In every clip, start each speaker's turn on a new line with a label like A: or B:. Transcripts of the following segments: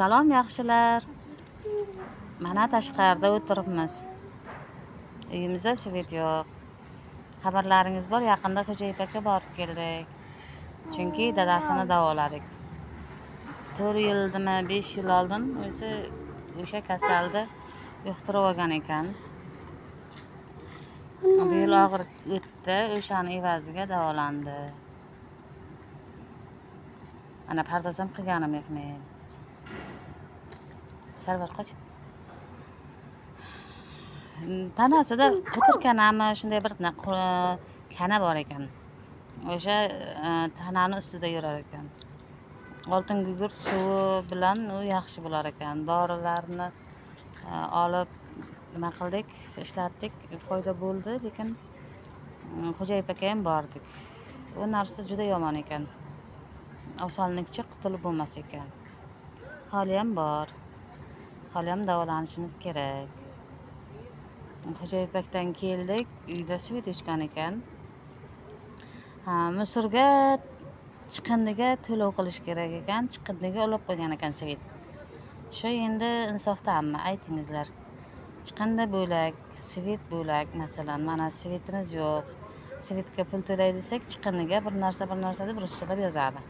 A: Salom yaxshilar. Mana tashqarida o'tiribmiz. Uyimizda svet yo'q. Xabarlaringiz bor, yaqinda Xo'jayev aka borib keldik. Chunki dadasini davoladik. 4 yildimi, 5 yil oldin o'sha kasalni yuqtirib olgan ekan. Bu yil og'ir o'tdi, o'shani evaziga davolandi. Ana pardoz ham qilganim yo'q men. Sarvar qoch. Tanasida butirkanami shunday bir kana bor ekan. O'sha tanani ustida yurar ekan. Oltin gugurt suvi bilan u yaxshi bo'lar ekan. Dorilarni olib nima qildik, ishlatdik, foyda bo'ldi, lekin Xo'jayev aka ham bordik. Bu narsa juda yomon ekan. Osonlikcha qutulib bo'lmas ekan. Hali ham bor. Hali ham davolanishimiz kerak. Xo'jayev akadan keldik, uyda svet o'chgan ekan. Musurga chiqindiga to'lov qilish kerak ekan, chiqindiga ulab qo'ygan ekan svet. Shu endi insofdanmi, aytingizlar. Chiqindi bo'lak, svet bo'lak, masalan, mana svetimiz yo'q. Svetga pul to'lay desak, chiqindiga bir narsa deb ruschalab yozadi.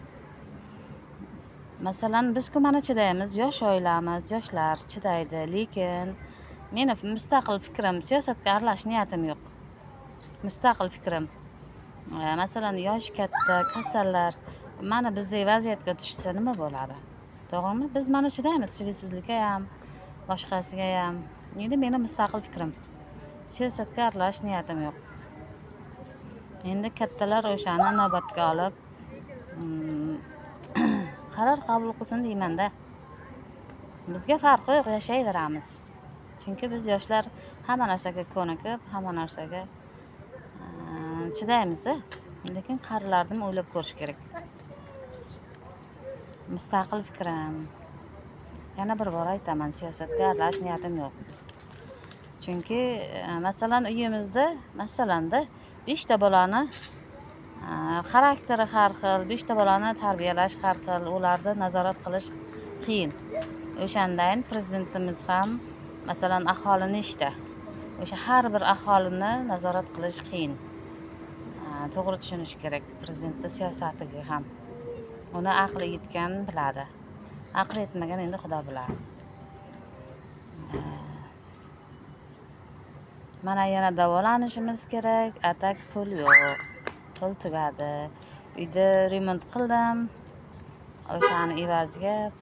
A: Masalan, biz-ku mana chidaymiz, yosh oilamiz, yoshlar chidaydi, lekin meni mustaqil fikrim, siyosatga aralashish niyatim yo'q. Mustaqil fikrim. Masalan, yosh katta, kasallar mana bizdek vaziyatga tushsa nima bo'ladi? To'g'rimi? Biz mana chidaymiz, svetsizlikka ham, boshqasiga ham. Endi meni mustaqil fikrim. Siyosatga aralashish niyatim yo'q. Endi kattalar o'shani inobatga olib qaror qabul qilsin deyman-da. Bizga farqi yo'q, yashayveramiz. Chunki biz yoshlar hamma narsaga ko'nikib, hamma narsaga chidaymiz-da. Lekin qarilarni o'ylab ko'rish kerak. Mustaqil fikrim. Yana bir bor aytaman, siyosatga aralashish niyatim yo'q. Chunki masalan uyimizda, masalanda 5 ta bolani xarakteri har xil, 5 ta bolani tarbiyalash har xil, ularni nazorat qilish qiyin. O'shandan prezidentimiz ham masalan aholini ishda. O'sha har bir aholini nazorat qilish qiyin. To'g'ri tushunish kerak prezidentning siyosatiga ham. Uni aqli yetgan biladi. Aqli yetmagan endi Xudo biladi. Mana yana davolanishimiz kerak, atak pul yo'q. Pul tugadi. Uyda remont qildim. O'shani evaziga